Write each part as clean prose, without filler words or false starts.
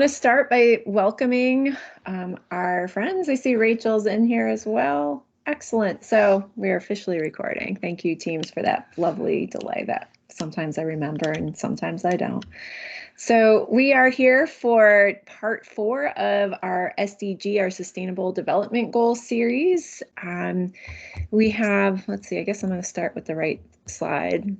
to start by welcoming our friends. I see Rachel's in here as well. Excellent. So we're officially recording. Thank you, teams, for that lovely delay that sometimes I remember and sometimes I don't. So we are here for part 4 of our SDG, our Sustainable Development Goals series. We have, let's see, I guess I'm going to start with the right slide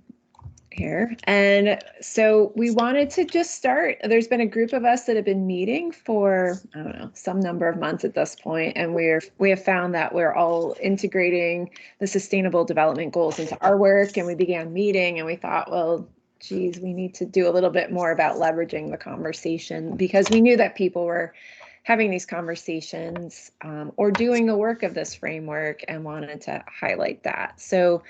here. And so we wanted to just start. There's been a group of us that have been meeting for, I don't know, some number of months at this point, and we have found that we're all integrating the Sustainable Development Goals into our work. And we began meeting, and we thought, well, geez, we need to do a little bit more about leveraging the conversation, because we knew that people were having these conversations or doing the work of this framework and wanted to highlight that. So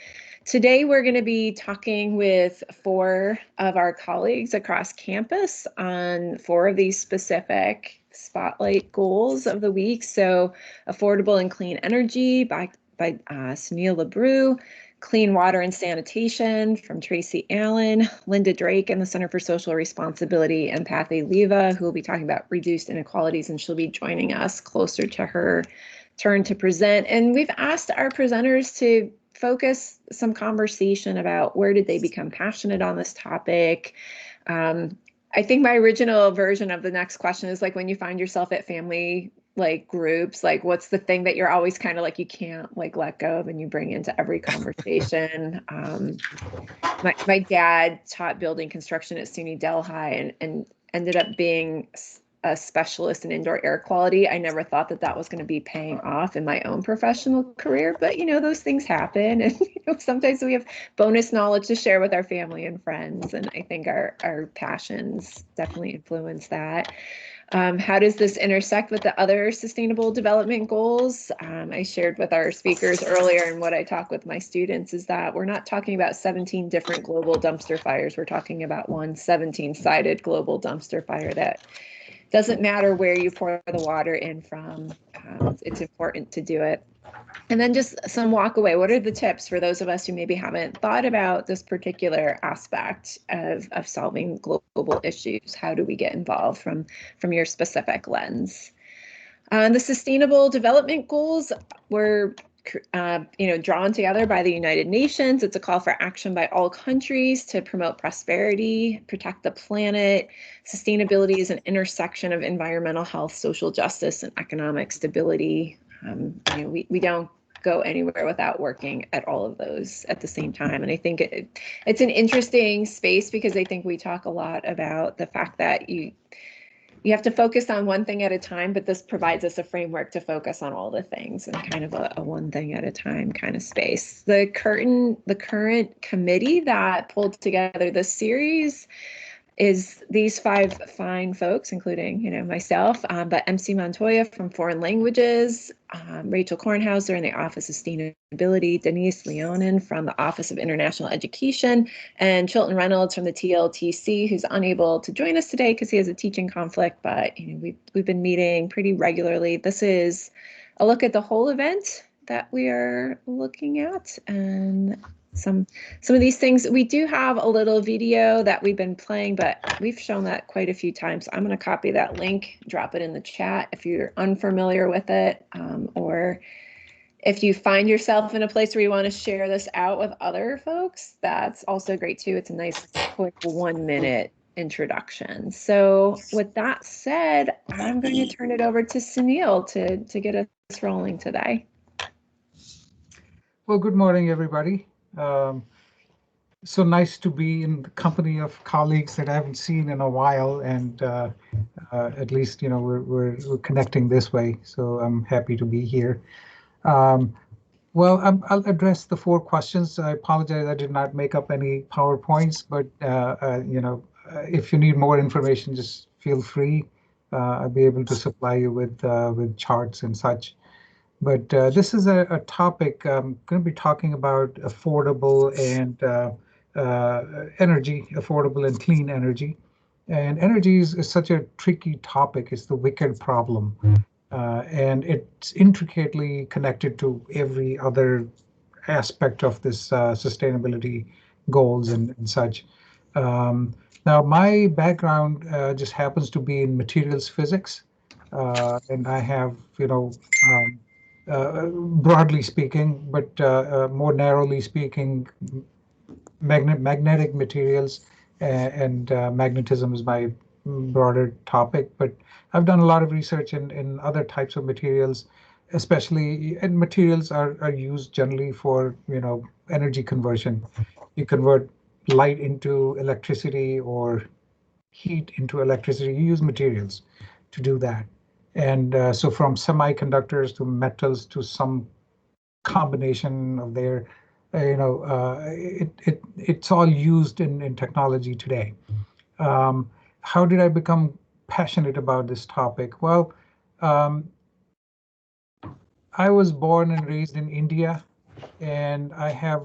today we're going to be talking with 4 of our colleagues across campus on 4 of these specific spotlight goals of the week. So affordable and clean energy by Sunil, Labroo, clean water and sanitation from Tracy Allen, Linda Drake and the Center for Social Responsibility, and Pathy, Leiva, who will be talking about reduced inequalities, and she'll be joining us closer to her turn to present. And we've asked our presenters to focus some conversation about where did they become passionate on this topic. I think my original version of the next question is like, when you find yourself at family groups, like what's the thing that you're always kind of like you can't let go of and you bring into every conversation. My dad taught building construction at SUNY Delhi and ended up being a specialist in indoor air quality. I never thought that was going to be paying off in my own professional career, but those things happen, and sometimes we have bonus knowledge to share with our family and friends, and I think our passions definitely influence that. How does this intersect with the other sustainable development goals? I shared with our speakers earlier, and what I talk with my students is that we're not talking about 17 different global dumpster fires. We're talking about one 17-sided global dumpster fire that doesn't matter where you pour the water in from. It's important to do it. And then just some walk away. What are the tips for those of us who maybe haven't thought about this particular aspect of solving global issues? How do we get involved from your specific lens? The Sustainable Development Goals were drawn together by the United Nations. It's a call for action by all countries to promote prosperity, protect the planet. Sustainability is an intersection of environmental health, social justice, and economic stability. We don't go anywhere without working at all of those at the same time. And I think it's an interesting space, because I think we talk a lot about the fact that you have to focus on one thing at a time, but this provides us a framework to focus on all the things and kind of a one thing at a time kind of space. The current committee that pulled together this series is these 5 fine folks, including myself, but MC Montoya from Foreign Languages, Rachel Kornhauser in the Office of Sustainability, Denise Leonin from the Office of International Education, and Chilton Reynolds from the TLTC, who's unable to join us today because he has a teaching conflict, but we've been meeting pretty regularly. This is a look at the whole event that we are looking at, and some of these things. We do have a little video that we've been playing, but we've shown that quite a few times. I'm going to copy that link, drop it in the chat if you're unfamiliar with it, or if you find yourself in a place where you want to share this out with other folks, that's also great too. It's a nice quick 1-minute introduction. So with that said, I'm going to turn it over to Sunil to get us rolling today. Well, good morning, everybody. So nice to be in the company of colleagues that I haven't seen in a while, and at least we're connecting this way. So I'm happy to be here. Well, I'll address the 4 questions. I apologize, I did not make up any PowerPoints, but if you need more information, just feel free. I'll be able to supply you with charts and such. But this is a topic I'm going to be talking about: affordable and energy, affordable and clean energy. And energy is such a tricky topic. It's the wicked problem. And it's intricately connected to every other aspect of this sustainability goals and such. Now, my background just happens to be in materials physics, and I have, broadly speaking, but more narrowly speaking, magnetic materials and magnetism is my broader topic. But I've done a lot of research in other types of materials, especially, and materials are used generally for, energy conversion. You convert light into electricity or heat into electricity. You use materials to do that. And so from semiconductors to metals to some combination of their, it's all used in technology today. How did I become passionate about this topic? Well, um, I was born and raised in India, and I have,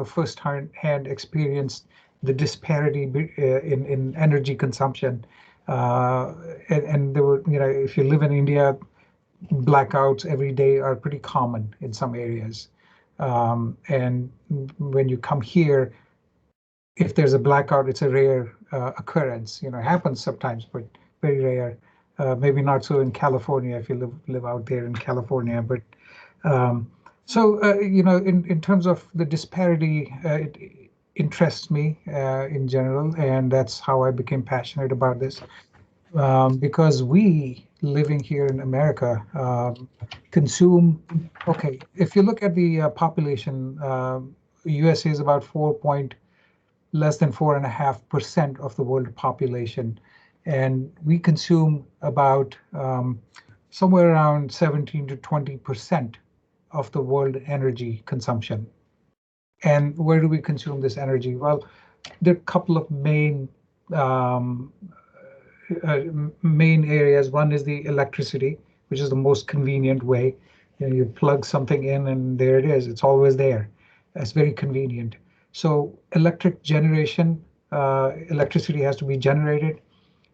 first-hand experienced the disparity in energy consumption. And there were, if you live in India, blackouts every day are pretty common in some areas. And when you come here, if there's a blackout, it's a rare occurrence. It happens sometimes, but very rare. Maybe not so in California if you live out there in California. But um, so in terms of the disparity, it interests me in general, and that's how I became passionate about this. Because we living here in America consume. Okay, if you look at the population, USA is about 4 point less than 4.5% of the world population, and we consume about somewhere around 17 to 20% of the world energy consumption. And where do we consume this energy? Well, there are a couple of um, main areas. One is the electricity, which is the most convenient way. You plug something in and there it is. It's always there. That's very convenient. So electric generation, electricity has to be generated.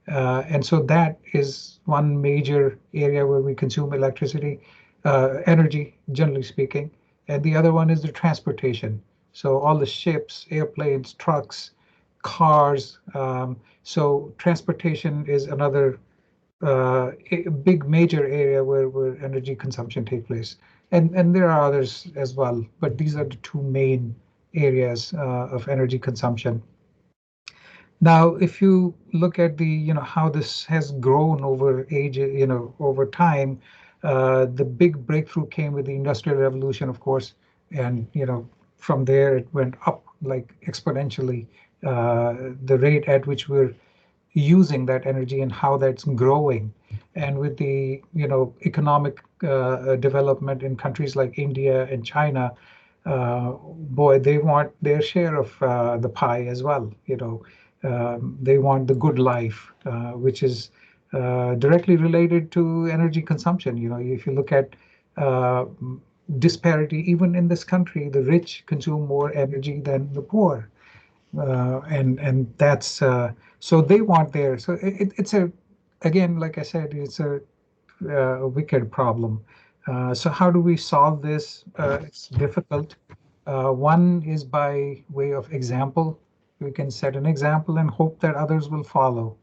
And so that is one major area where we consume electricity, energy, generally speaking. And the other one is the transportation. So all the ships, airplanes, trucks, cars. So transportation is another big major area where energy consumption takes place. And there are others as well, but these are the two main areas of energy consumption. Now, if you look at the, how this has grown over age, over time, the big breakthrough came with the Industrial Revolution, of course, and, from there it went up like exponentially, the rate at which we're using that energy and how that's growing. And with the, economic development in countries like India and China, boy, they want their share of the pie as well. They want the good life, which is directly related to energy consumption. If you look at uh, disparity, even in this country, the rich consume more energy than the poor. And that's so they want their, so it's a, again, like I said, it's a wicked problem. So how do we solve this? It's difficult. One is by way of example. We can set an example and hope that others will follow.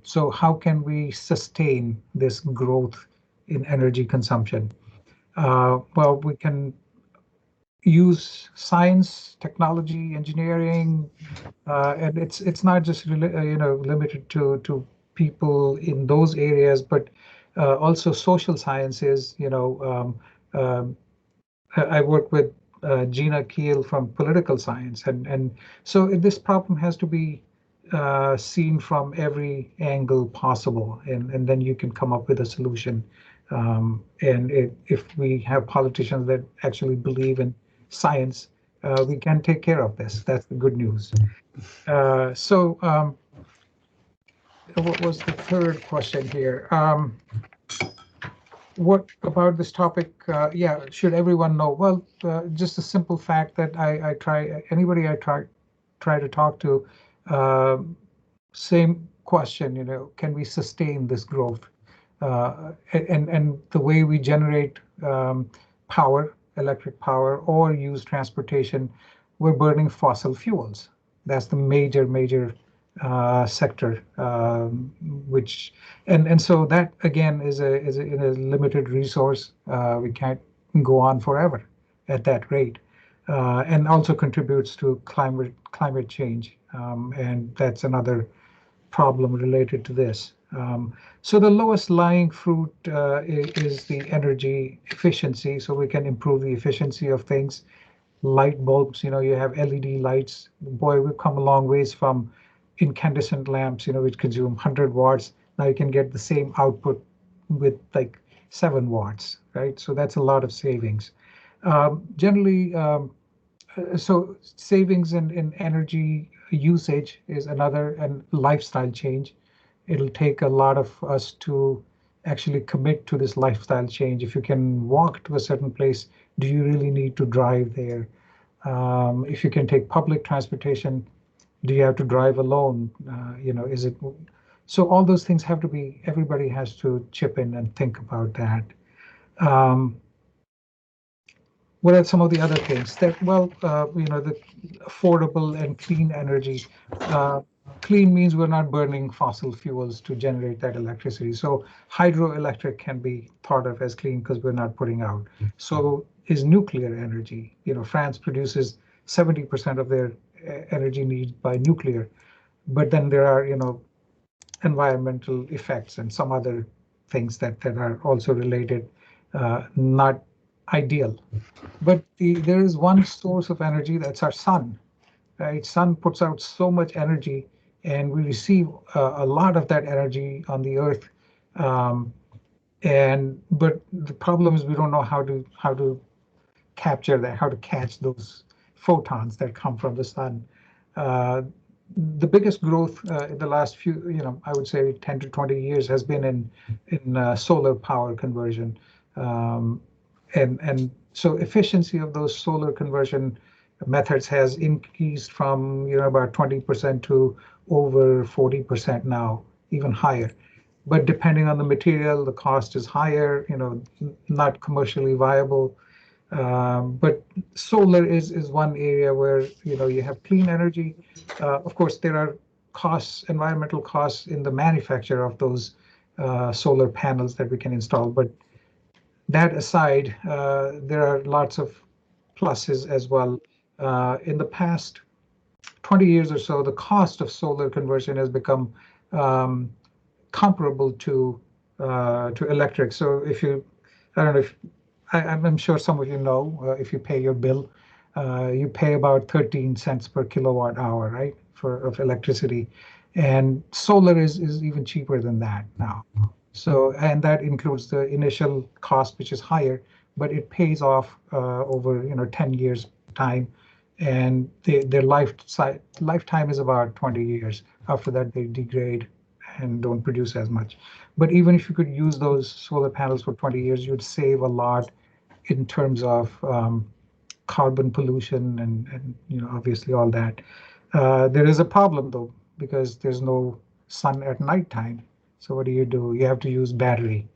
So how can we sustain this growth in energy consumption? Well, we can use science, technology, engineering, and it's not just limited to people in those areas, but also social sciences. I work with Gina Keel from political science, and so this problem has to be seen from every angle possible, and then you can come up with a solution. And if we have politicians that actually believe in science, we can take care of this. That's the good news. So what was the third question here? What about this topic? Yeah, should everyone know? Well, just a simple fact that I try, anybody I try to talk to, same question, can we sustain this growth? And the way we generate power, electric power, or use transportation, we're burning fossil fuels. That's the major sector, which and so that again is a limited resource. We can't go on forever at that rate, and also contributes to climate change, and that's another problem related to this. So the lowest lying fruit is the energy efficiency, so we can improve the efficiency of things. Light bulbs, you have LED lights. Boy, we've come a long ways from incandescent lamps, which consume 100 watts. Now you can get the same output with like 7 watts, right? So that's a lot of savings. Generally, so savings in energy usage is another, and lifestyle change. It'll take a lot of us to actually commit to this lifestyle change. If you can walk to a certain place, do you really need to drive there? If you can take public transportation, do you have to drive alone? Is it so? All those things have to be. Everybody has to chip in and think about that. Um, what are some of the other things that, well, the affordable and clean energy. Clean means we're not burning fossil fuels to generate that electricity. So hydroelectric can be thought of as clean because we're not putting out. So is nuclear energy. France produces 70% of their energy needs by nuclear, but then there are, environmental effects and some other things that are also related, not ideal. But there is one source of energy, that's our sun, right? Sun puts out so much energy, and we receive a lot of that energy on the Earth. Um, but the problem is we don't know how to capture that, how to catch those photons that come from the sun. Uh, the biggest growth in the last few, I would say 10 to 20 years has been in solar power conversion. Um, and so efficiency of those solar conversion methods has increased from about 20% to over 40% now, even higher. But depending on the material, the cost is higher, not commercially viable. But solar is one area where you have clean energy. Of course, there are costs, environmental costs in the manufacture of those solar panels that we can install. But that aside, there are lots of pluses as well. In the past 20 years or so, the cost of solar conversion has become um, comparable to electric. So I don't know if I'm sure some of you know, if you pay your bill, you pay about 13 cents per kilowatt hour, right, of electricity, and solar is even cheaper than that now. So, and that includes the initial cost, which is higher, but it pays off over 10 years time, and their lifetime is about 20 years. After that, they degrade and don't produce as much. But even if you could use those solar panels for 20 years, you'd save a lot in terms of carbon pollution and obviously all that. There is a problem though, because there's no sun at nighttime. So what do? You have to use battery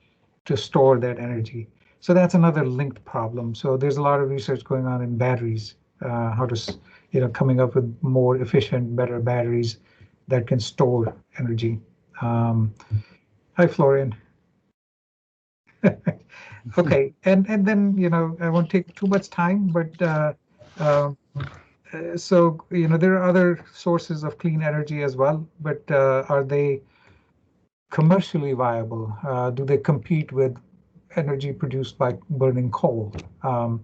to store that energy. So that's another linked problem. So there's a lot of research going on in batteries, how to, coming up with more efficient, better batteries that can store energy. Hi, Florian. Okay, and then I won't take too much time, but um, so there are other sources of clean energy as well, but are they commercially viable? Do they compete with energy produced by burning coal? Um,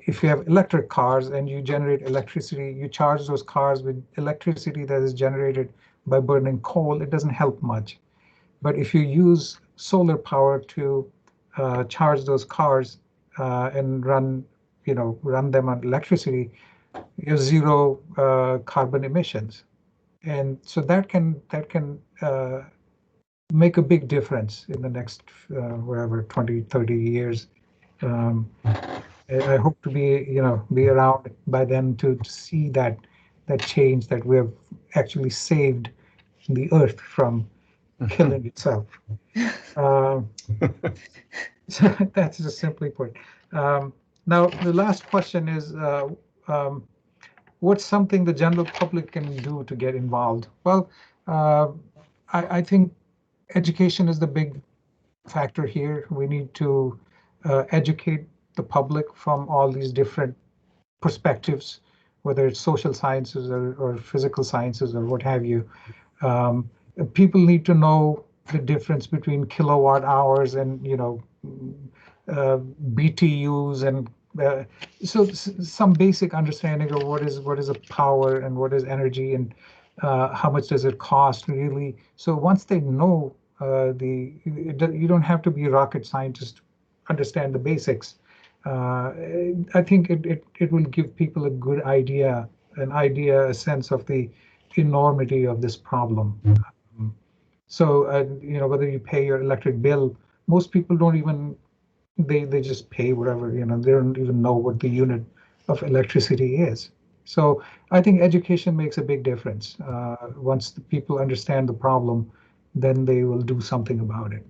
if you have electric cars and you generate electricity, you charge those cars with electricity that is generated by burning coal, it doesn't help much. But if you use solar power to charge those cars and run them on electricity, you have zero carbon emissions, and so that can make a big difference in the next whatever 20, 30 years. I hope to be around by then to see that change, that we have actually saved the earth from killing itself. So that's just simply put. Now, the last question is, um, what's something the general public can do to get involved? Well, uh, I think education is the big factor here. We need to educate the public from all these different perspectives, whether it's social sciences or physical sciences or what have you. Um, People need to know the difference between kilowatt hours and BTUs and some basic understanding of what is a power and what is energy and how much does it cost really. So once they know you don't have to be a rocket scientist to understand the basics. Uh, I think it will give people a good idea, a sense of the enormity of this problem. So, whether you pay your electric bill, most people don't even, they just pay whatever, they don't even know what the unit of electricity is. So I think education makes a big difference. Once the people understand the problem, then they will do something about it.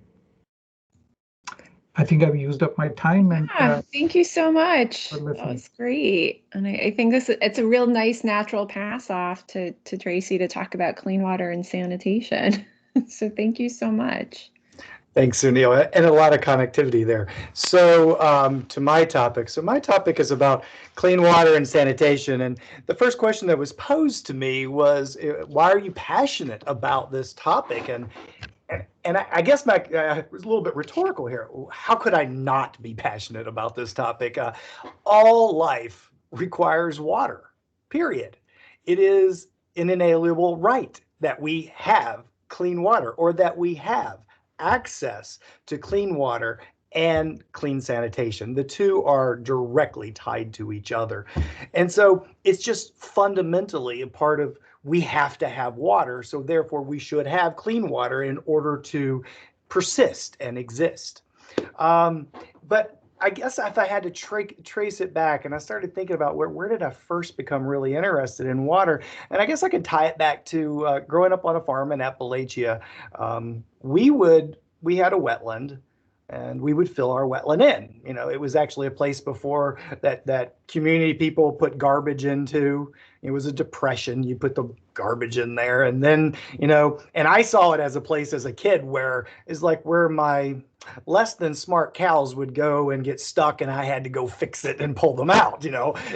I think I've used up my time and Yeah, thank you so much. for That listening. was great. And I think it's a real nice natural pass off to Tracy to talk about clean water and sanitation. So thank you so much. Thanks, Sunil, and a lot of connectivity there. So to my topic. So my topic is about clean water and sanitation. And the first question that was posed to me was, why are you passionate about this topic? And I guess my was a little bit rhetorical here. How could I not be passionate about this topic? All life requires water, period. It is an inalienable right that we have clean water, or that we have access to clean water and clean sanitation. The two are directly tied to each other. And so it's just fundamentally a part of, we have to have water, so therefore we should have clean water in order to persist and exist. But I guess if I had to trace it back, and I started thinking about where did I first become really interested in water, and I guess I could tie it back to growing up on a farm in Appalachia. We had a wetland, and we would fill our wetland in. It was actually a place before that community people put garbage into. It was a depression. You put the garbage in there, and then and I saw it as a place as a kid where is like where my less than smart cows would go and get stuck, and I had to go fix it and pull them out.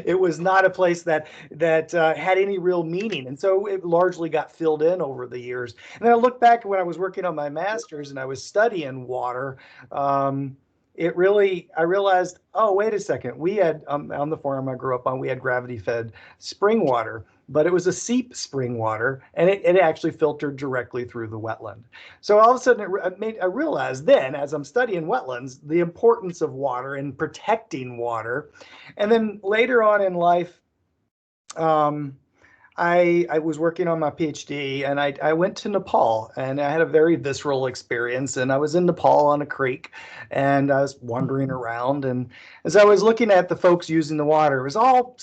It was not a place that had any real meaning, and so it largely got filled in over the years. And then I look back when I was working on my master's and I was studying water. I realized, oh, wait a second. We had, on the farm I grew up on, we had gravity fed spring water, but it was a seep spring water, and it actually filtered directly through the wetland. So all of a sudden I realized then, as I'm studying wetlands, the importance of water and protecting water. And then later on in life, I was working on my PhD, and I went to Nepal, and I had a very visceral experience. And I was in Nepal on a creek, and I was wandering around. And as I was looking at the folks using the water, it was all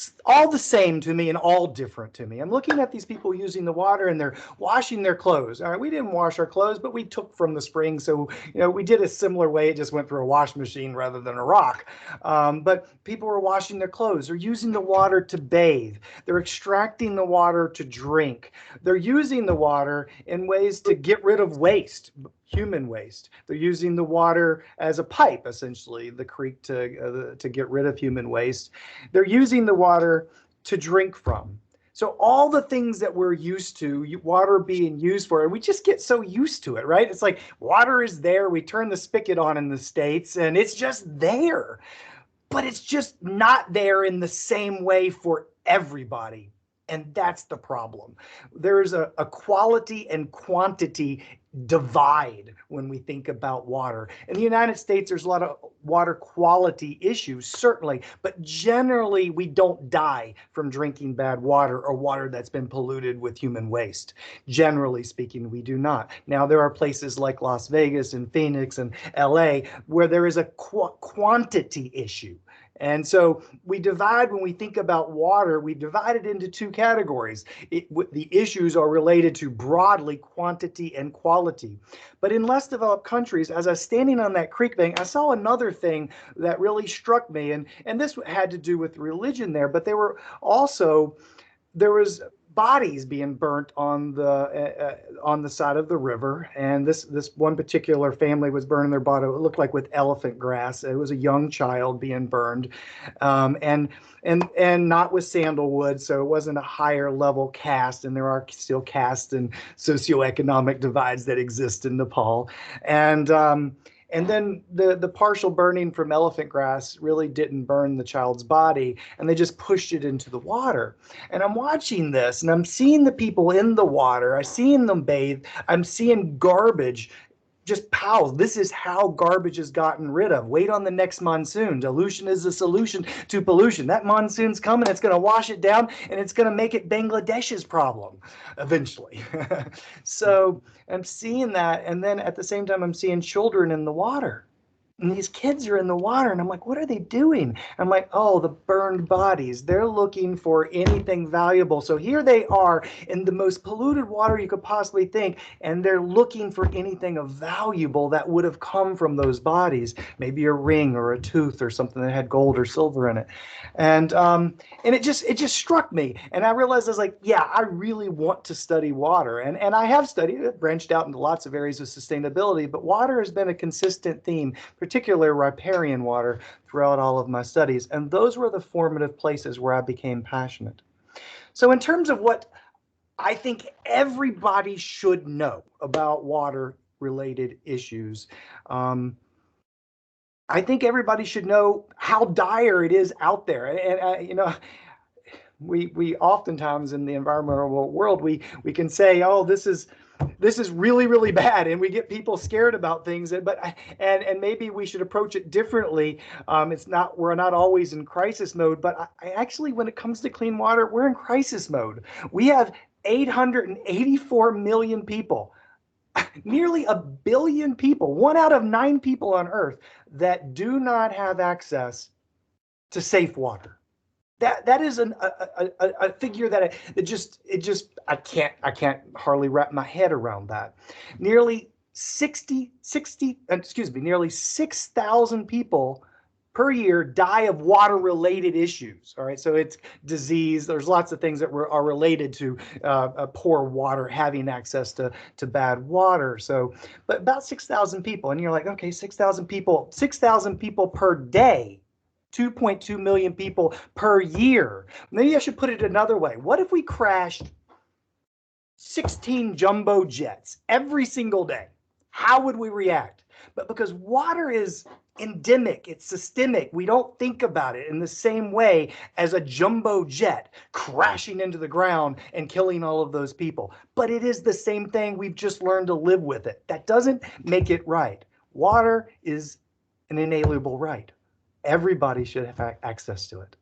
the same to me and all different to me. I'm looking at these people using the water, and they're washing their clothes. All right, we didn't wash our clothes, but we took from the spring. So, we did a similar way. It just went through a wash machine rather than a rock. But people were washing their clothes. They're using the water to bathe. They're extracting the water to drink. They're using the water in ways to get rid of waste, human waste. They're using the water as a pipe, essentially, the creek to get rid of human waste. They're using the water to drink from. So all the things that we're used to, water being used for, and we just get so used to it, right? It's like water is there. We turn the spigot on in the States, and it's just there. But it's just not there in the same way for everybody. And that's the problem. There's a quality and quantity divide when we think about water. In the United States, there's a lot of water quality issues, certainly, but generally we don't die from drinking bad water or water that's been polluted with human waste. Generally speaking, we do not. Now, there are places like Las Vegas and Phoenix and LA where there is a quantity issue. And so we divide, when we think about water, we divide it into two categories. The issues are related to broadly quantity and quality. But in less developed countries, as I was standing on that creek bank, I saw another thing that really struck me. And this had to do with religion there, but they were also there was bodies being burnt on the side of the river, and this one particular family was burning their body. It looked like with elephant grass. It was a young child being burned, and not with sandalwood, so it wasn't a higher level caste. And there are still caste and socioeconomic divides that exist in Nepal, and then the partial burning from elephant grass really didn't burn the child's body, and they just pushed it into the water. And I'm watching this, and I'm seeing the people in the water. I'm seeing them bathe. I'm seeing garbage just piles. This is how garbage is gotten rid of. Wait on the next monsoon. Dilution is the solution to pollution. That monsoon's coming. It's going to wash it down, and it's going to make it Bangladesh's problem eventually. So I'm seeing that, and then at the same time, I'm seeing children in the water. And these kids are in the water, and I'm like, what are they doing? I'm like, oh, the burned bodies. They're looking for anything valuable. So here they are in the most polluted water you could possibly think, and they're looking for anything of valuable that would have come from those bodies, maybe a ring or a tooth or something that had gold or silver in it. And it just struck me, and I realized I was like, yeah, I really want to study water, and I have studied it, branched out into lots of areas of sustainability, but water has been a consistent theme, particularly riparian water, throughout all of my studies. And those were the formative places where I became passionate. So in terms of what I think everybody should know about water-related issues, I think everybody should know how dire it is out there. And you know, we oftentimes in the environmental world, we can say, oh, this is really, really bad, and we get people scared about things. But maybe we should approach it differently. We're not always in crisis mode, but I actually, when it comes to clean water, we're in crisis mode. We have 884 million people, nearly 1 billion people, 1 out of 9 people on Earth that do not have access to safe water. That is a figure that I can't hardly wrap my head around that. Nearly 6,000 people per year die of water-related issues. All right, so it's disease. There's lots of things that are related to poor water, having access to bad water. So, but about 6,000 people, and you're like, okay, 6,000 people per day. 2.2 million people per year. Maybe I should put it another way. What if we crashed 16 jumbo jets every single day? How would we react? But because water is endemic, it's systemic, we don't think about it in the same way as a jumbo jet crashing into the ground and killing all of those people. But it is the same thing. We've just learned to live with it. That doesn't make it right. Water is an inalienable right. Everybody should have access to it.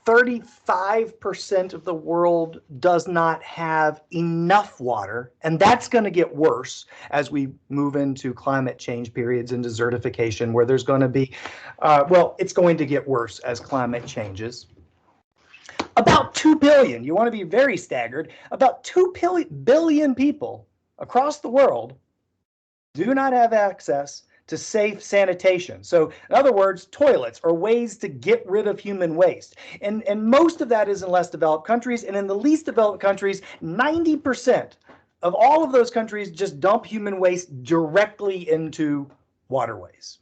35% of the world does not have enough water, and that's going to get worse as we move into climate change periods and desertification, where there's going to be, it's going to get worse as climate changes. About 2 billion, you want to be very staggered, about 2 billion people across the world do not have access to safe sanitation. So in other words, toilets or ways to get rid of human waste. And most of that is in less developed countries. And in the least developed countries, 90% of all of those countries just dump human waste directly into waterways.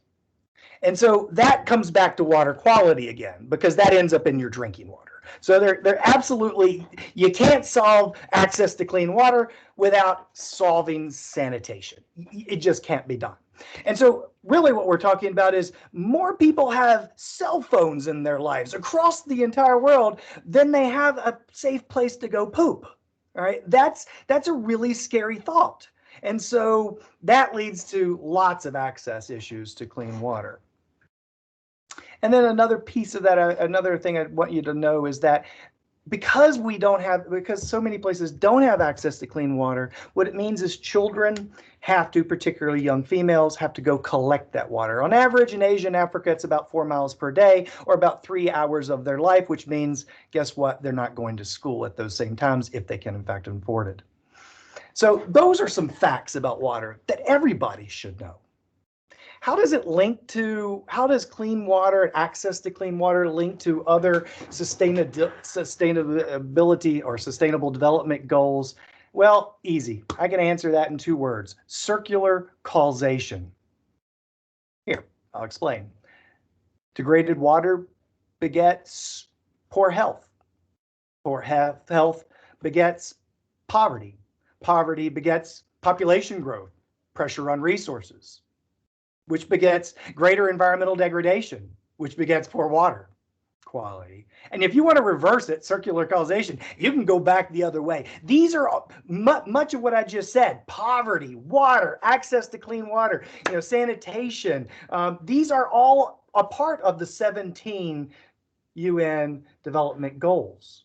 And so that comes back to water quality again, because that ends up in your drinking water. So they're absolutely, you can't solve access to clean water without solving sanitation. It just can't be done. And so really what we're talking about is more people have cell phones in their lives across the entire world than they have a safe place to go poop. All right, that's a really scary thought. And so that leads to lots of access issues to clean water. And then another piece of that, another thing I want you to know is that because so many places don't have access to clean water, what it means is children have to, particularly young females, have to go collect that water. On average in Asia and Africa, it's about 4 miles per day, or about 3 hours of their life, which means, guess what? They're not going to school at those same times if they can in fact afford it. So those are some facts about water that everybody should know. how does it link to, how does clean water, access to clean water link to other sustainability or sustainable development goals? Well, easy. I can answer that in 2 words: circular causation. Here, I'll explain. Degraded water begets poor health. Poor health begets poverty. Poverty begets population growth, pressure on resources, which begets greater environmental degradation, which begets poor water quality. And if you want to reverse it, circular causation, you can go back the other way. These are much of what I just said: poverty, water, access to clean water, sanitation. These are all a part of the 17 UN development goals.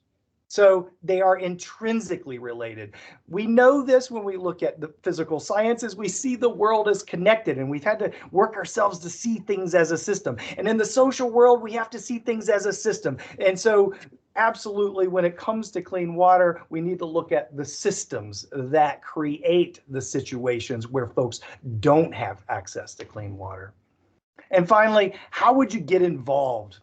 So they are intrinsically related. We know this when we look at the physical sciences. We see the world as connected, and we've had to work ourselves to see things as a system. And in the social world, we have to see things as a system. And so absolutely, when it comes to clean water, we need to look at the systems that create the situations where folks don't have access to clean water. And finally, how would you get involved?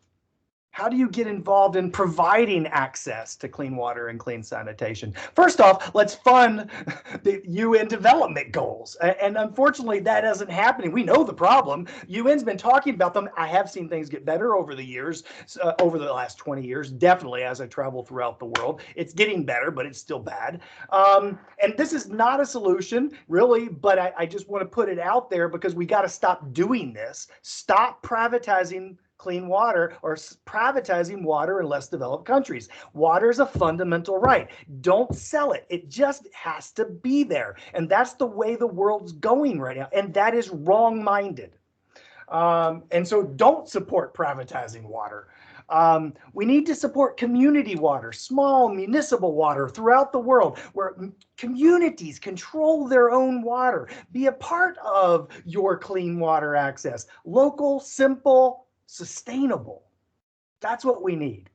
How do you get involved in providing access to clean water and clean sanitation? First off, let's fund the UN development goals. And unfortunately, that isn't happening. We know the problem. UN's been talking about them. I have seen things get better over the years, over the last 20 years, definitely as I travel throughout the world. It's getting better, but it's still bad. And this is not a solution, really, but I just want to put it out there because we got to stop doing this. Stop privatizing clean water or privatizing water in less developed countries. Water is a fundamental right. Don't sell it. It just has to be there. And that's the way the world's going right now. And that is wrong-minded. And so don't support privatizing water. We need to support community water, small municipal water throughout the world, where communities control their own water. Be a part of your clean water access. Local, simple, sustainable. That's what we need.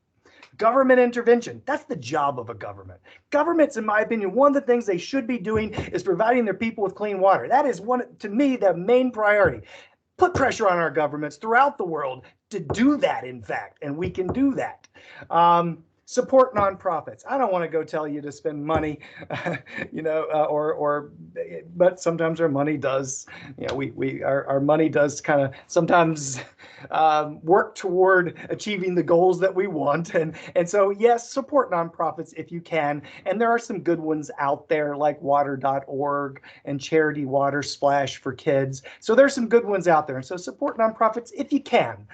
Government intervention. That's the job of a government. Governments, in my opinion, one of the things they should be doing is providing their people with clean water. That is to me, the main priority. Put pressure on our governments throughout the world to do that, in fact, and we can do that. Support nonprofits. I don't want to go tell you to spend money, but sometimes our money does, our money does kind of sometimes work toward achieving the goals that we want. And so, yes, support nonprofits if you can. And there are some good ones out there like water.org and Charity Water Splash for Kids. So there's some good ones out there. And so support nonprofits if you can.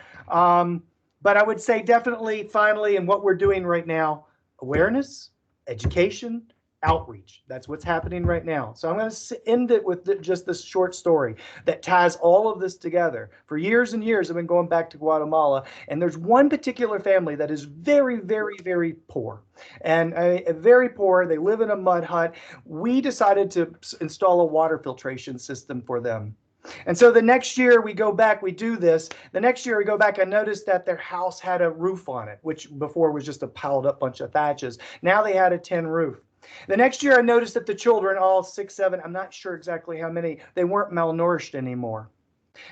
But I would say definitely, finally, and what we're doing right now, awareness, education, outreach. That's what's happening right now. So I'm going to end it with just this short story that ties all of this together. For years and years, I've been going back to Guatemala, and there's one particular family that is very, very, very poor. And very poor. They live in a mud hut. We decided to install a water filtration system for them. And so the next year we go back, we do this. The next year we go back, I noticed that their house had a roof on it, which before was just a piled up bunch of thatches. Now they had a tin roof. The next year I noticed that the children, all 6, 7, I'm not sure exactly how many, they weren't malnourished anymore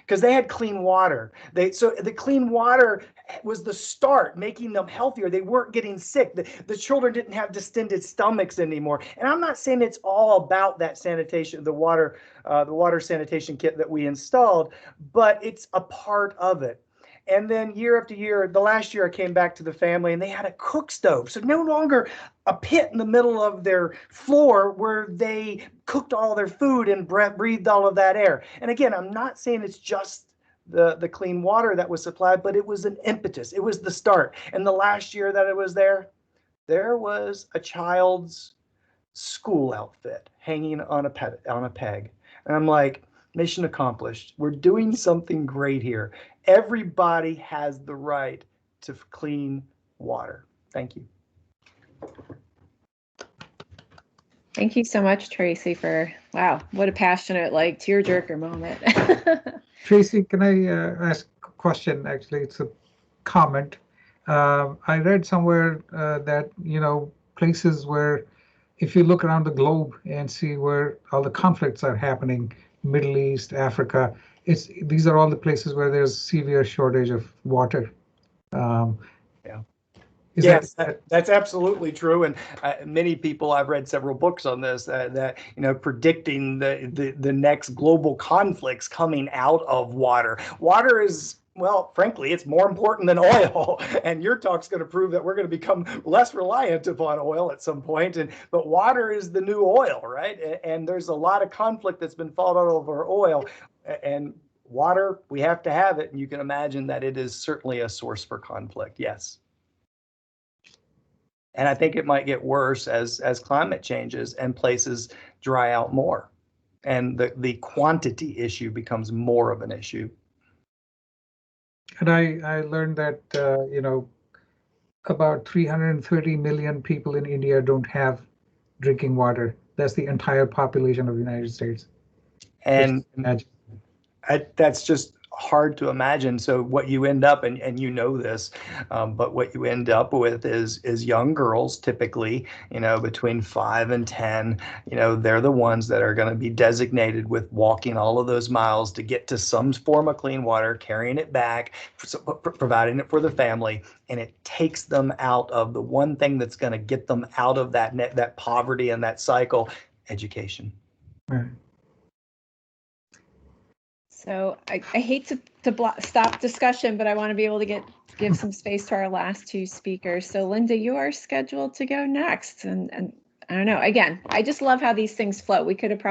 because they had clean water. So the clean water was the start, making them healthier. They weren't getting sick. The children didn't have distended stomachs anymore. And I'm not saying it's all about that sanitation, the water sanitation kit that we installed, but it's a part of it. And then year after year, the last year I came back to the family and they had a cook stove. So no longer a pit in the middle of their floor where they cooked all their food and breathed all of that air. And again, I'm not saying it's just the clean water that was supplied, but it was an impetus. It was the start. And the last year that it was there was a child's school outfit hanging on a peg. And I'm like, mission accomplished. We're doing something great here. Everybody has the right to clean water. Thank you. Thank you so much, Tracy, for, wow, what a passionate, tearjerker moment. Tracy, can I ask a question? Actually, it's a comment. I read somewhere that, places where if you look around the globe and see where all the conflicts are happening, Middle East, Africa, these are all the places where there's severe shortage of water. Yeah. Yes, that's absolutely true. And many people, I've read several books on this, that predicting the next global conflicts coming out of water. Water is, well, frankly, it's more important than oil. And your talk's going to prove that we're going to become less reliant upon oil at some point. But water is the new oil, right? And there's a lot of conflict that's been fought out over oil. And water, we have to have it. And you can imagine that it is certainly a source for conflict. Yes. And I think it might get worse as climate changes and places dry out more. And the quantity issue becomes more of an issue. And I learned that, about 330 million people in India don't have drinking water. That's the entire population of the United States. And that's just hard to imagine. So what you end up, and this, but what you end up with is young girls, typically, between 5 and 10, they're the ones that are going to be designated with walking all of those miles to get to some form of clean water, carrying it back, providing it for the family, and it takes them out of the one thing that's going to get them out of that poverty and that cycle: education. Right. So I hate to stop discussion, but I want to be able to give some space to our last two speakers. So Linda, you are scheduled to go next. And I don't know, again, I just love how these things flow. We could have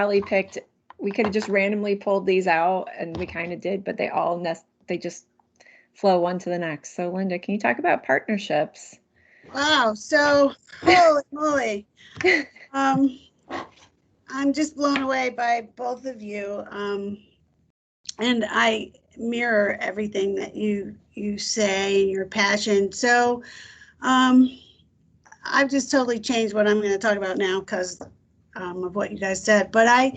just randomly pulled these out, and we kind of did, but they just flow one to the next. So Linda, can you talk about partnerships? Wow, so holy moly. I'm just blown away by both of you. And I mirror everything that you say, your passion. So I've just totally changed what I'm going to talk about now because of what you guys said. But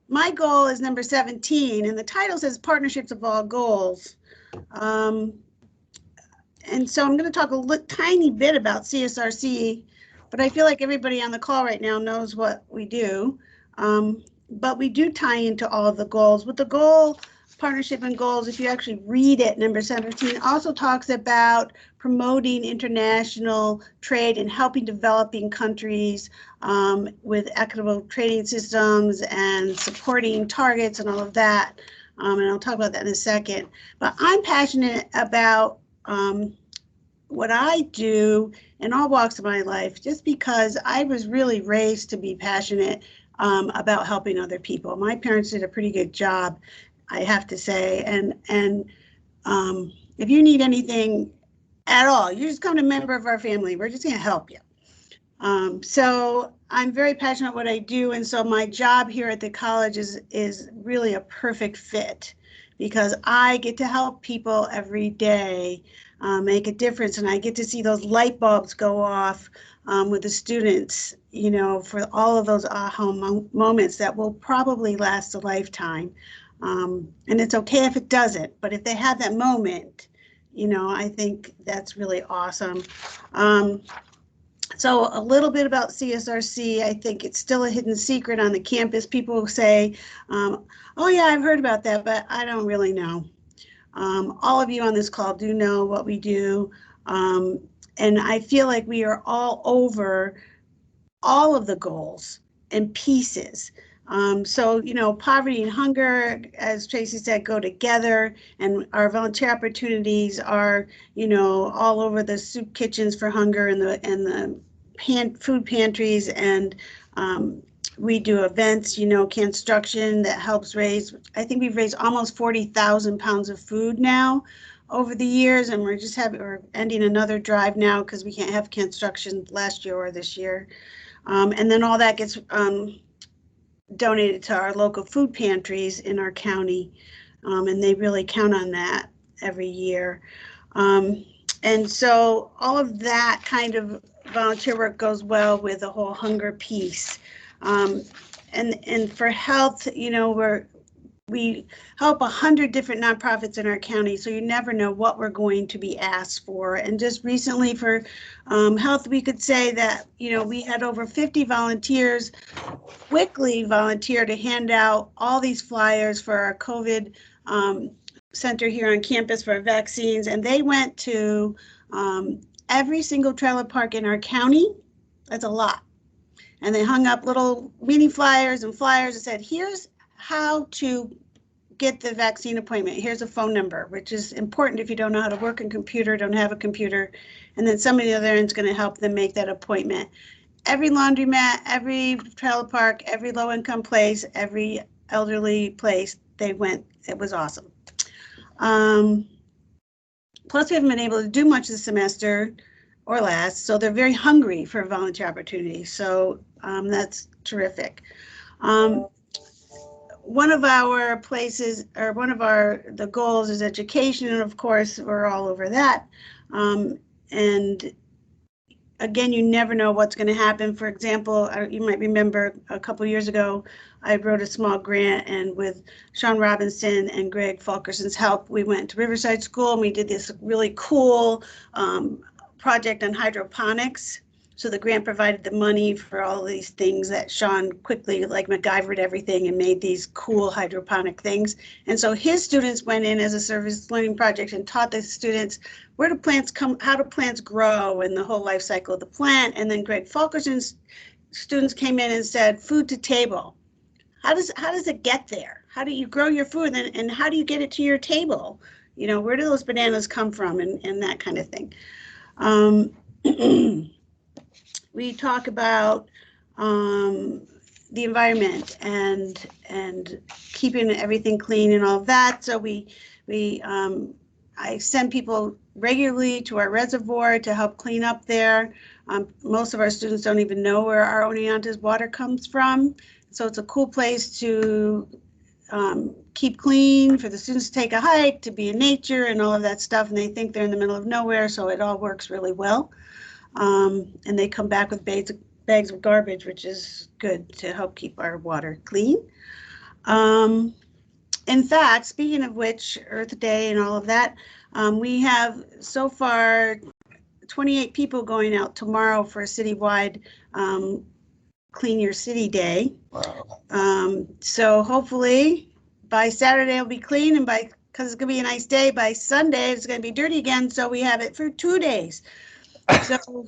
my goal is number 17, and the title says Partnerships of All Goals. And so I'm going to talk a tiny bit about CSRC, but I feel like everybody on the call right now knows what we do. But we do tie into all of the goals. With the goal, partnership and goals, if you actually read it, number 17 also talks about promoting international trade and helping developing countries with equitable trading systems and supporting targets and all of that. And I'll talk about that in a second. But I'm passionate about what I do in all walks of my life, just because I was really raised to be passionate about helping other people. My parents did a pretty good job, I have to say. And if you need anything at all, you just come to a member of our family. We're just going to help you. So I'm very passionate about what I do. And so my job here at the college is really a perfect fit, because I get to help people every day make a difference. And I get to see those light bulbs go off with the students, for all of those aha moments that will probably last a lifetime. And it's okay if it doesn't, but if they have that moment, I think that's really awesome. So a little bit about CSRC. I think it's still a hidden secret on the campus. People say, oh yeah, I've heard about that, but I don't really know. All of you on this call do know what we do. And I feel like we are all over all of the goals and pieces. So, poverty and hunger, as Tracy said, go together, and our volunteer opportunities are, all over the soup kitchens for hunger and the food pantries, and we do events, construction that helps raise, I think we've raised almost 40,000 pounds of food now over the years, and we're ending another drive now because we can't have construction last year or this year. And then all that gets donated to our local food pantries in our county, and they really count on that every year. And so all of that kind of volunteer work goes well with the whole hunger piece. And for health, we help 100 different nonprofits in our county, so you never know what we're going to be asked for. And just recently for health, we could say that, we had over 50 volunteers quickly volunteered to hand out all these flyers for our COVID center here on campus for vaccines. And they went to every single trailer park in our county. That's a lot. And they hung up little mini flyers and said, here's how to get the vaccine appointment. Here's a phone number, which is important if you don't know how to work a computer, don't have a computer. And then somebody on the other end is going to help them make that appointment. Every laundromat, every trailer park, every low-income place, every elderly place, they went. It was awesome. Plus, we haven't been able to do much this semester or last, so they're very hungry for volunteer opportunities. So that's terrific. One of our places, or one of the goals is education, and of course, we're all over that. And again, you never know what's going to happen. For example, you might remember a couple years ago, I wrote a small grant, and with Sean Robinson and Greg Fulkerson's help, we went to Riverside School and we did this really cool project on hydroponics. So the grant provided the money for all of these things that Sean quickly like MacGyvered everything and made these cool hydroponic things. And so his students went in as a service learning project and taught the students where do plants come, how do plants grow, and the whole life cycle of the plant. And then Greg Fulkerson's students came in and said, food to table. How does it get there? How do you grow your food, and how do you get it to your table? You know, where do those bananas come from, and that kind of thing. We talk about the environment and keeping everything clean and all of that. So I send people regularly to our reservoir to help clean up there. Most of our students don't even know where our Oneonta's water comes from. So it's a cool place to keep clean, for the students to take a hike, to be in nature and all of that stuff. And they think they're in the middle of nowhere, so it all works really well. And they come back with bags of garbage, which is good to help keep our water clean. In fact, speaking of which, Earth Day and all of that, we have so far 28 people going out tomorrow for a citywide Clean Your City Day. Wow. So hopefully by Saturday it'll be clean, and because it's gonna be a nice day, by Sunday it's gonna be dirty again. So we have it for 2 days. So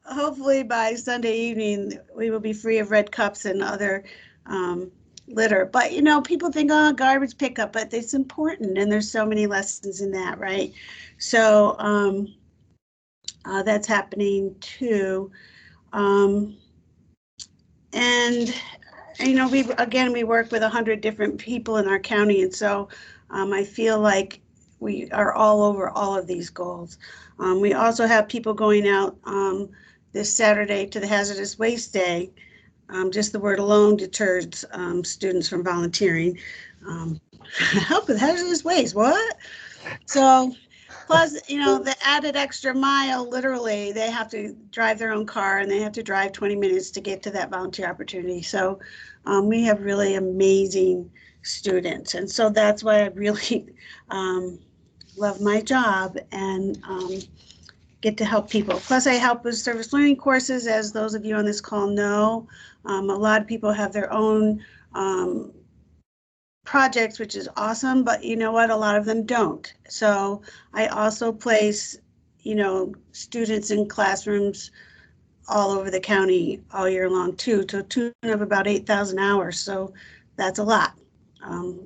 hopefully by Sunday evening we will be free of red cups and other litter. But you know, people think, oh, garbage pickup, but it's important, and there's so many lessons in that, right? So that's happening too. And you know, we work with 100 different people in our county, and so I feel like we are all over all of these goals. We also have people going out this Saturday to the Hazardous Waste Day. Just the word alone deters students from volunteering. Help with hazardous waste, what? So, plus, you know, the added extra mile, literally, they have to drive their own car, and they have to drive 20 minutes to get to that volunteer opportunity. So we have really amazing students. And so that's why I really love my job and get to help people. Plus, I help with service learning courses, as those of you on this call know. A lot of people have their own projects, which is awesome, but you know what, a lot of them don't. So I also place, you know, students in classrooms all over the county all year long too, to a tune of about 8,000 hours. So that's a lot.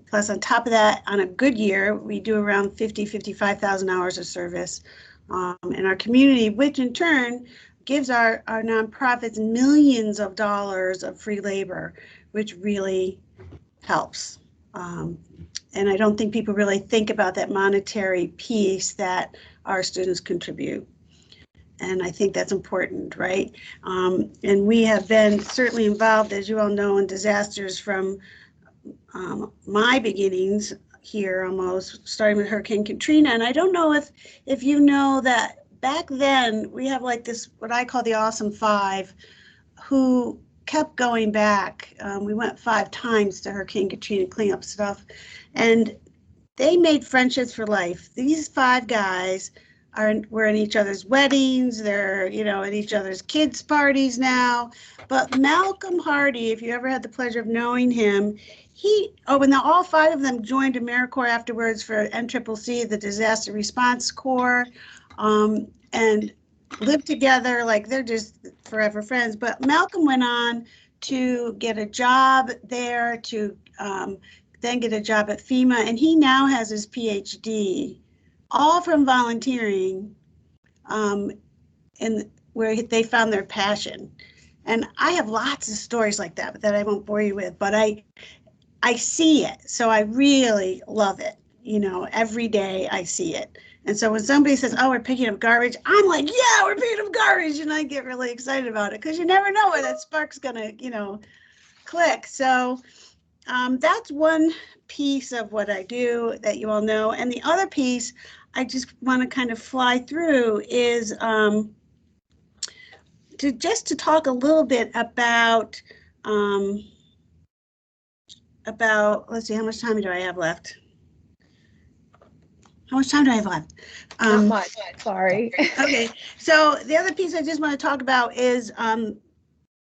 Plus on top of that, on a good year, we do around 55,000 hours of service in our community, which in turn gives our nonprofits millions of dollars of free labor, which really helps. And I don't think people really think about that monetary piece that our students contribute. And I think that's important, right? And we have been certainly involved, as you all know, in disasters from my beginnings here, almost starting with Hurricane Katrina. And I don't know if you know that back then we have like this, what I call the Awesome Five, who kept going back. We went 5 times to Hurricane Katrina to clean up stuff, and they made friendships for life. These 5 guys we're in each other's weddings. They're, at each other's kids' parties now. But Malcolm Hardy, if you ever had the pleasure of knowing him, and now all 5 of them joined AmeriCorps afterwards for NCCC, the Disaster Response Corps, and lived together like they're just forever friends. But Malcolm went on to get a job there, to then get a job at FEMA, and he now has his PhD, all from volunteering, where they found their passion. And I have lots of stories like that I won't bore you with, but I see it, so I really love it. Every day I see it. And so when somebody says, "Oh, we're picking up garbage," I'm like, "Yeah, we're picking up garbage," and I get really excited about it because you never know where that spark's gonna, click. So that's one piece of what I do that you all know. And the other piece I just want to kind of fly through is to talk a little bit about let's see, how much time do I have left? Not much, sorry. Okay, so the other piece I just want to talk about is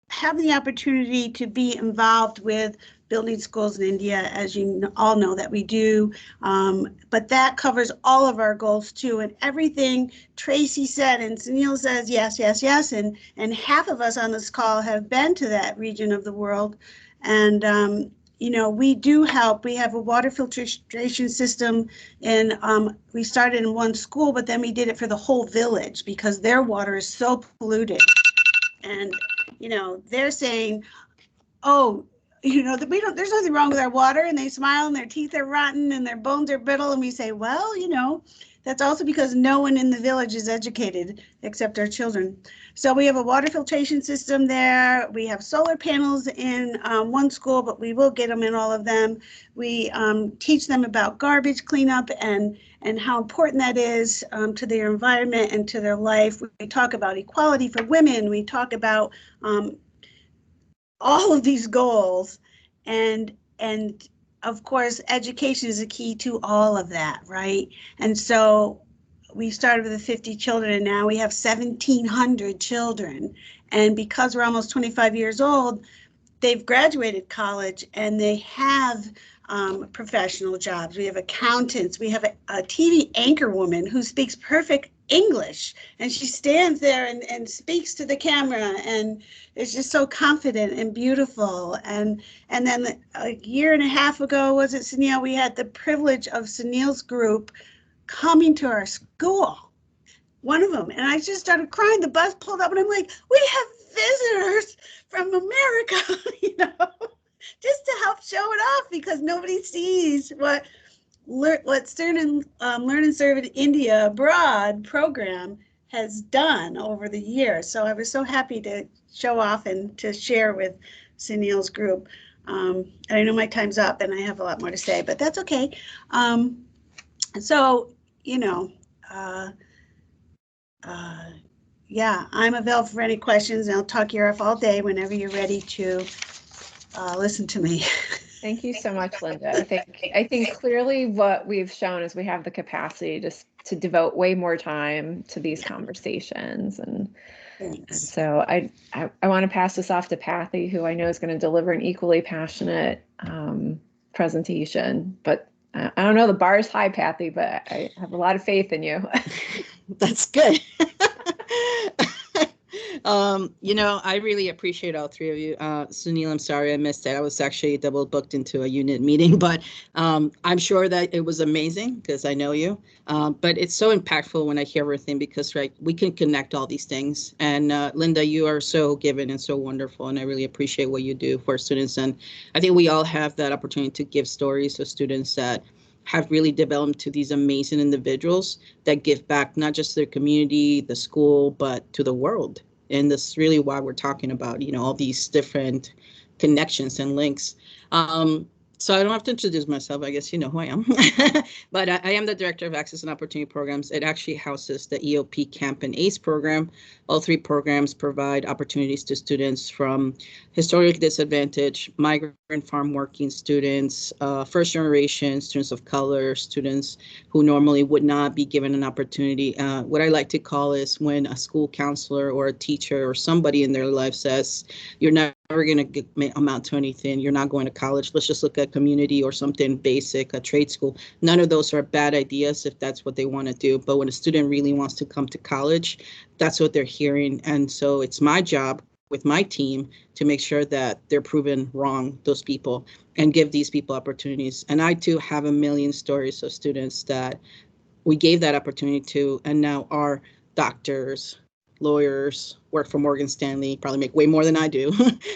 having the opportunity to be involved with building schools in India, as you all know that we do, but that covers all of our goals too, and everything Tracy said and Sunil says, yes, yes, yes, and half of us on this call have been to that region of the world, and we do help. We have a water filtration system, and we started in one school, but then we did it for the whole village because their water is so polluted. And, they're saying, "Oh, there's nothing wrong with our water," and they smile and their teeth are rotten and their bones are brittle. And we say, well, that's also because no one in the village is educated except our children. So we have a water filtration system there. We have solar panels in one school, but we will get them in all of them. We teach them about garbage cleanup and how important that is to their environment and to their life. We talk about equality for women. We talk about all of these goals, and of course, education is a key to all of that, right? And so we started with the 50 children, and now we have 1,700 children. And because we're almost 25 years old, they've graduated college and they have professional jobs. We have accountants. We have a TV anchor woman who speaks perfect English, and she stands there and speaks to the camera and is just so confident and beautiful. And then a year and a half ago, was it, Sunil, we had the privilege of Sunil's group coming to our school, one of them, and I just started crying. The bus pulled up and I'm like, we have visitors from America, just to help show it off, because nobody sees what Learn and Serve in India Abroad program has done over the years. So I was so happy to show off and to share with Sunil's group. And I know my time's up and I have a lot more to say, but that's okay. Yeah, I'm available for any questions, and I'll talk your ear all day whenever you're ready to listen to me. Thank you so much, Linda. I think clearly what we've shown is we have the capacity to devote way more time to these conversations. And so I want to pass this off to Pathy, who I know is going to deliver an equally passionate presentation. But I don't know, the bar is high, Pathy, but I have a lot of faith in you. That's good. I really appreciate all 3 of you. Sunil, I'm sorry I missed it. I was actually double booked into a unit meeting, but I'm sure that it was amazing because I know you. But it's so impactful when I hear everything because, right, we can connect all these things. And Linda, you are so given and so wonderful, and I really appreciate what you do for students. And I think we all have that opportunity to give stories to students that have really developed to these amazing individuals that give back not just to their community, the school, but to the world. And that's really why we're talking about, all these different connections and links. So I don't have to introduce myself. I guess you know who I am. But I am the Director of Access and Opportunity Programs. It actually houses the EOP Camp and ACE program. All three programs provide opportunities to students from historically disadvantaged, migrant farm working students, first generation, students of color, students who normally would not be given an opportunity. What I like to call is when a school counselor or a teacher or somebody in their life says, you're never going to amount to anything. You're not going to college. Let's just look at community or something basic, a trade school. None of those are bad ideas if that's what they want to do. But when a student really wants to come to college, that's what they're hearing. And so it's my job with my team to make sure that they're proven wrong, those people, and give these people opportunities. And I too have a million stories of students that we gave that opportunity to, and now are doctors, lawyers, work for Morgan Stanley, probably make way more than I do,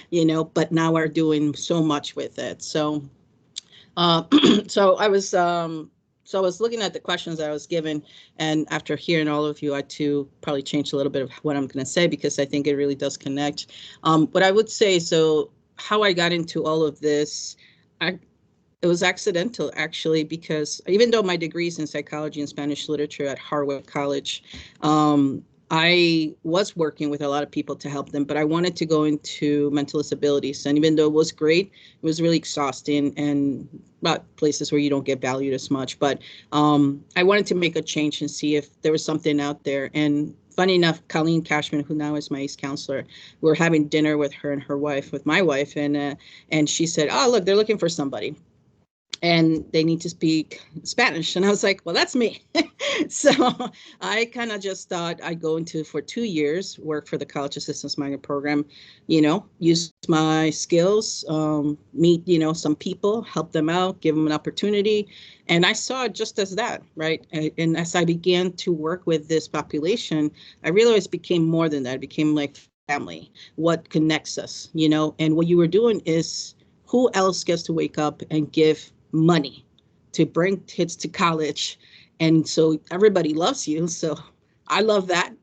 you know, but now are doing so much with it. So, so I was looking at the questions that I was given, and after hearing all of you, I too probably changed a little bit of what I'm going to say because I think it really does connect. What I would say, so how I got into all of this, it was accidental, actually, because even though my degree is in psychology and Spanish literature at Harvard College, I was working with a lot of people to help them, but I wanted to go into mental disabilities. And even though it was great, it was really exhausting and about places where you don't get valued as much. But I wanted to make a change and see if there was something out there. And funny enough, Colleen Cashman, who now is my ACE counselor, we were having dinner with her and her wife, with my wife, and she said, oh, look, they're looking for somebody. And they need to speak Spanish. And I was like, well, that's me. So I kind of just thought I'd go into for 2 years, work for the College Assistance Migrant Program, you know, use my skills, meet, you know, some people, help them out, give them an opportunity. And I saw it just as that, right? And as I began to work with this population, I realized it became more than that. It became like family, what connects us, you know, and what you were doing is who else gets to wake up and give money to bring kids to college. And so everybody loves you. So I love that.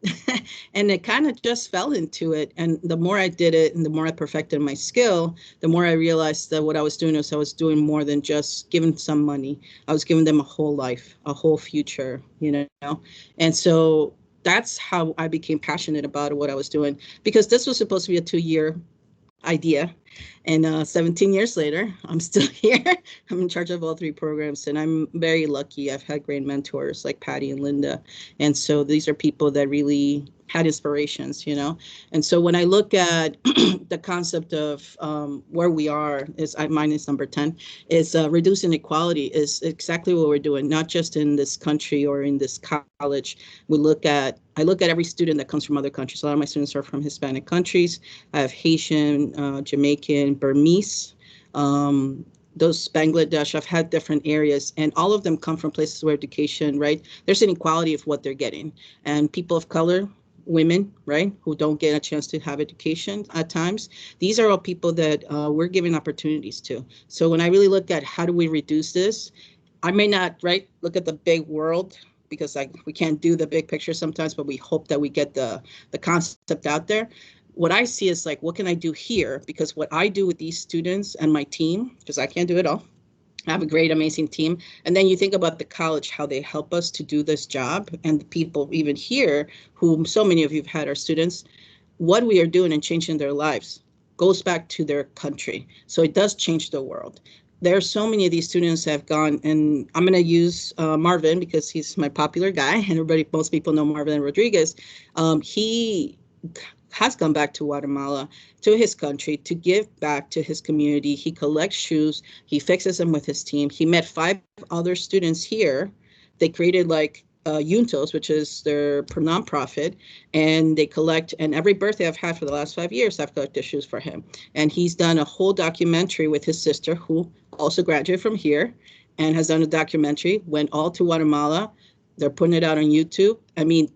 And it kind of just fell into it. And the more I did it and the more I perfected my skill, the more I realized that what I was doing was I was doing more than just giving some money. I was giving them a whole life, a whole future, you know? And so that's how I became passionate about what I was doing, because this was supposed to be a 2-year idea. And 17 years later, I'm still here. I'm in charge of all three programs, and I'm very lucky. I've had great mentors like Patty and Linda. And so these are people that really had inspirations, you know. And so when I look at the concept of where we are, mine is number 10, is reduce inequality is exactly what we're doing, not just in this country or in this college. I look at every student that comes from other countries. A lot of my students are from Hispanic countries. I have Haitian, Jamaican, Burmese, those Bangladesh. I've had different areas, and all of them come from places where education, right? There's inequality of what they're getting. And people of color, women, right, who don't get a chance to have education at times. These are all people that we're giving opportunities to. So when I really look at how do we reduce this, I may not, right, look at the big world, because we can't do the big picture sometimes, but we hope that we get the concept out there. What I see is like, what can I do here? Because what I do with these students and my team, because I can't do it all, I have a great, amazing team. And then you think about the college, how they help us to do this job, and the people even here, whom so many of you have had, our students, what we are doing and changing their lives goes back to their country. So it does change the world. There are so many of these students that have gone, and I'm going to use Marvin because he's my popular guy, and most people know Marvin Rodriguez. He has gone back to Guatemala, to his country, to give back to his community. He collects shoes, he fixes them with his team. He met 5 other students here. They created like Juntos, which is their nonprofit, and they collect, and every birthday I've had for the last 5 years, I've collected shoes for him. And he's done a whole documentary with his sister, who also graduated from here and has done a documentary, went all to Guatemala. They're putting it out on YouTube. I mean,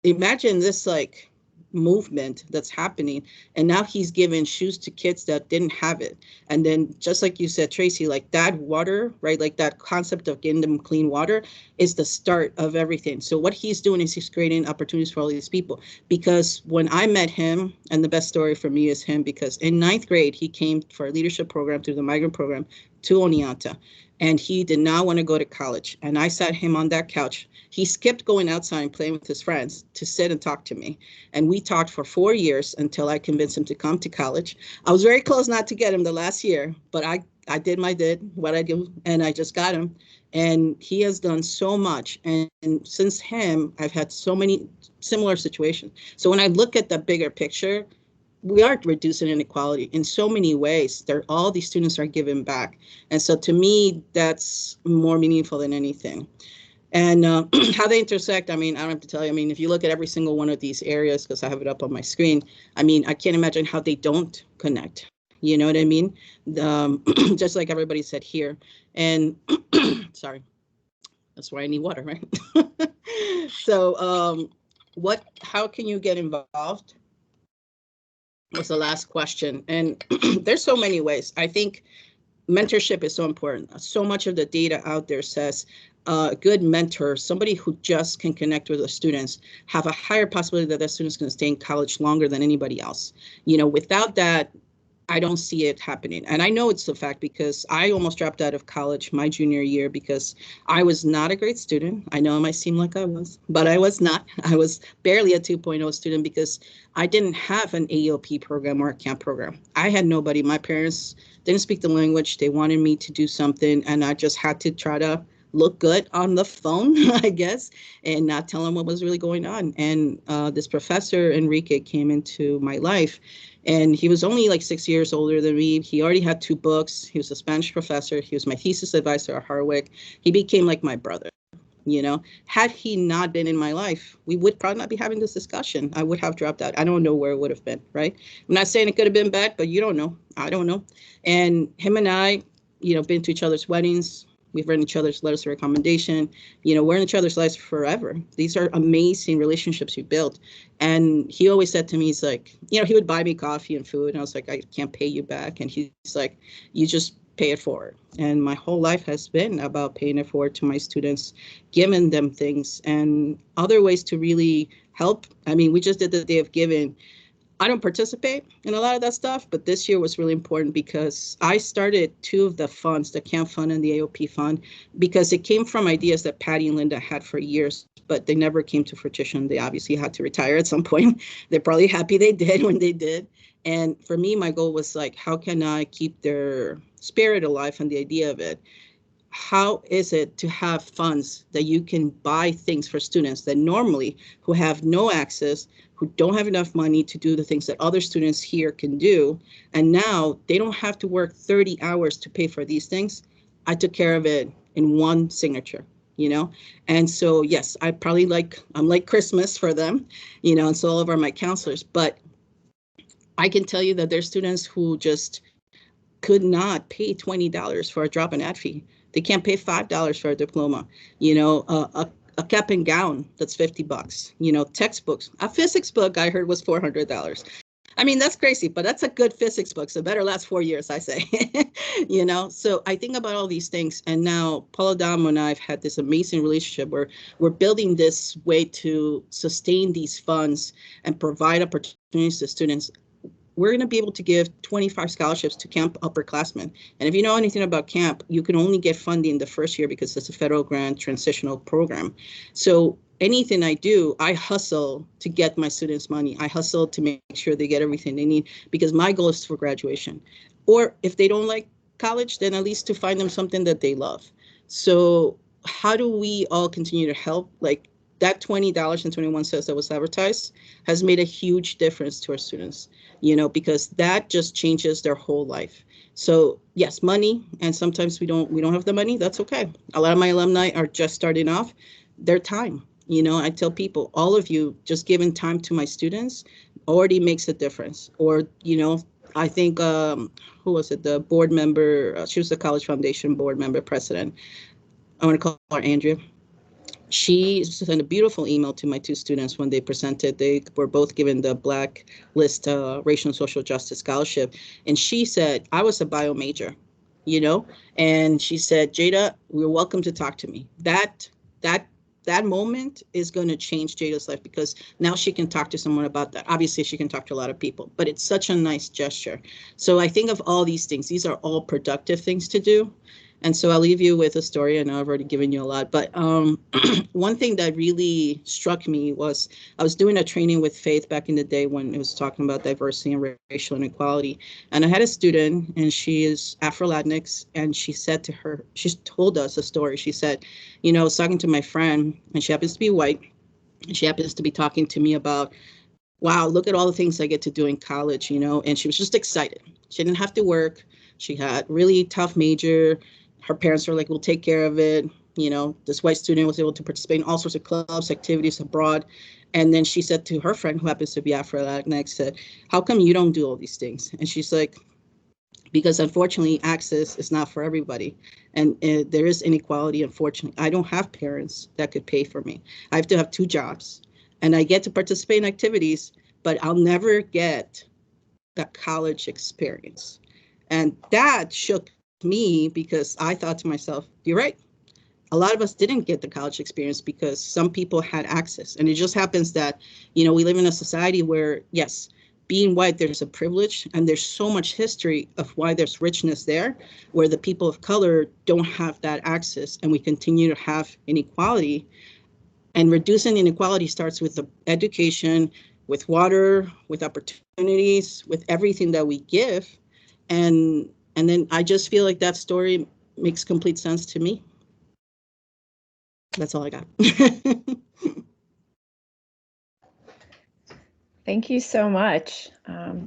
imagine this like movement that's happening, and now he's giving shoes to kids that didn't have it. And then just like you said, Tracy, like that water, right, like that concept of getting them clean water is the start of everything. So what he's doing is he's creating opportunities for all these people. Because when I met him, and the best story for me is him, because in 9th grade he came for a leadership program through the migrant program, to Oneonta, and he did not want to go to college. And I sat him on that couch. He skipped going outside and playing with his friends to sit and talk to me. And we talked for 4 years until I convinced him to come to college. I was very close not to get him the last year, but I did what I do, and I just got him. And he has done so much. And since him, I've had so many similar situations. So when I look at the bigger picture, we are reducing inequality in so many ways. All these students are giving back. And so to me, that's more meaningful than anything. And how they intersect, I mean, I don't have to tell you. I mean, if you look at every single one of these areas, because I have it up on my screen, I mean, I can't imagine how they don't connect. You know what I mean? Just like everybody said here. And sorry, that's why I need water, right? So how can you get involved? Was the last question. And there's so many ways. I think mentorship is so important. So much of the data out there says a good mentor, somebody who just can connect with the students, have a higher possibility that that student's going to stay in college longer than anybody else. You know, without that, I don't see it happening. And I know it's a fact because I almost dropped out of college my junior year because I was not a great student. I know it might seem like I was, but I was not. I was barely a 2.0 student because I didn't have an AEOP program or a camp program. I had nobody. My parents didn't speak the language. They wanted me to do something, and I just had to try to look good on the phone, I guess, and not tell them what was really going on. And this professor, Enrique, came into my life. And he was only like 6 years older than me. He already had 2 books. He was a Spanish professor. He was my thesis advisor at Harwick. He became like my brother, you know. Had he not been in my life, we would probably not be having this discussion. I would have dropped out. I don't know where it would have been, right? I'm not saying it could have been bad, but you don't know. I don't know. And him and I, you know, been to each other's weddings. We've written each other's letters of recommendation. You know, we're in each other's lives forever. These are amazing relationships we built. And he always said to me, he's like, you know, he would buy me coffee and food. And I was like, I can't pay you back. And he's like, you just pay it forward. And my whole life has been about paying it forward to my students, giving them things and other ways to really help. I mean, we just did the Day of Giving. I don't participate in a lot of that stuff, but this year was really important because I started 2 of the funds, the Camp Fund and the AOP Fund, because it came from ideas that Patty and Linda had for years, but they never came to fruition. They obviously had to retire at some point. They're probably happy they did when they did. And for me, my goal was like, how can I keep their spirit alive and the idea of it? How is it to have funds that you can buy things for students that normally who have no access, who don't have enough money to do the things that other students here can do, and now they don't have to work 30 hours to pay for these things? I took care of it in one signature, you know? And so, yes, I'm like Christmas for them, you know, and so all of my counselors, but I can tell you that there's students who just could not pay $20 for a drop-in ad fee. They can't pay $5 for a diploma. You know, a cap and gown that's $50. You know, textbooks. A physics book I heard was $400. I mean, that's crazy, but that's a good physics book. So better last 4 years, I say. You know, so I think about all these things. And now Paul Adamo and I have had this amazing relationship where we're building this way to sustain these funds and provide opportunities to students. We're going to be able to give 25 scholarships to camp upperclassmen. And if you know anything about camp, you can only get funding the first year because it's a federal grant transitional program. So anything I do, I hustle to get my students money. I hustle to make sure they get everything they need because my goal is for graduation. Or if they don't like college, then at least to find them something that they love. So how do we all continue to help? Like that $20.21 that was advertised has made a huge difference to our students, you know, because that just changes their whole life. So yes, money, and sometimes we don't have the money. That's okay. A lot of my alumni are just starting off. Their time, you know, I tell people, all of you just giving time to my students already makes a difference. Or, you know, I think, who was it? The board member, she was the College Foundation board member president. I want to call her Andrea. She sent a beautiful email to my 2 students when they presented. They were both given the Black List Racial and Social Justice Scholarship. And she said, I was a bio major, you know, and she said, Jada, you're welcome to talk to me. That that moment is going to change Jada's life, because now she can talk to someone about that. Obviously, she can talk to a lot of people, but it's such a nice gesture. So I think of all these things. These are all productive things to do. And so I'll leave you with a story. I know I've already given you a lot, but one thing that really struck me was I was doing a training with Faith back in the day when it was talking about diversity and racial inequality. And I had a student, and she is Afro-Latinx, and she said to her, she told us a story. She said, you know, I was talking to my friend, and she happens to be white, and she happens to be talking to me about, wow, look at all the things I get to do in college, you know, and she was just excited. She didn't have to work. She had really tough major. Her parents were like, we'll take care of it. You know, this white student was able to participate in all sorts of clubs, activities abroad. And then she said to her friend, who happens to be Afro-Latinx, said, how come you don't do all these things? And she's like, because unfortunately, access is not for everybody. And there is inequality, unfortunately. I don't have parents that could pay for me. I have to have 2 jobs. And I get to participate in activities, but I'll never get that college experience. And that shook me, because I thought to myself, you're right. A lot of us didn't get the college experience because some people had access. And it just happens that, you know, we live in a society where, yes, being white, there's a privilege, and there's so much history of why there's richness there, where the people of color don't have that access, and we continue to have inequality. And reducing inequality starts with the education, with water, with opportunities, with everything that we give. And then I just feel like that story makes complete sense to me. That's all I got. Thank you so much.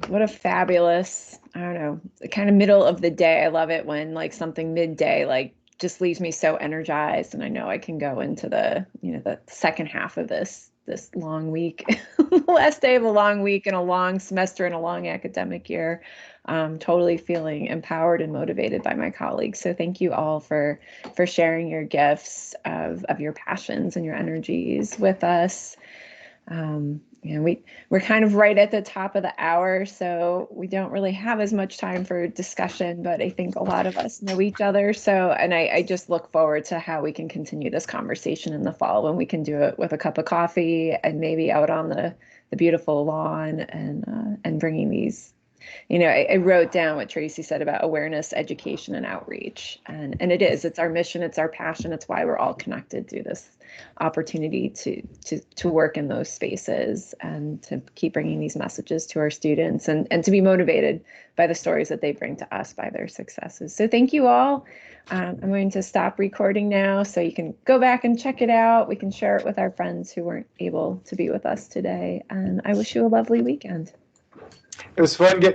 What a fabulous, I don't know, kind of middle of the day. I love it when like something midday, like just leaves me so energized. And I know I can go into the, you know, the second half of this long week, last day of a long week and a long semester and a long academic year. Totally feeling empowered and motivated by my colleagues. So thank you all for sharing your gifts of your passions and your energies with us. You know, we're kind of right at the top of the hour, so we don't really have as much time for discussion, but I think a lot of us know each other. So, and I just look forward to how we can continue this conversation in the fall, when we can do it with a cup of coffee and maybe out on the beautiful lawn, and bringing these, you know, I wrote down what Tracy said about awareness, education, and outreach. And it's our mission, it's our passion, it's why we're all connected through this opportunity to work in those spaces and to keep bringing these messages to our students, and to be motivated by the stories that they bring to us by their successes. So thank you all. I'm going to stop recording now so you can go back and check it out. We can share it with our friends who weren't able to be with us today. And I wish you a lovely weekend. It was fun getting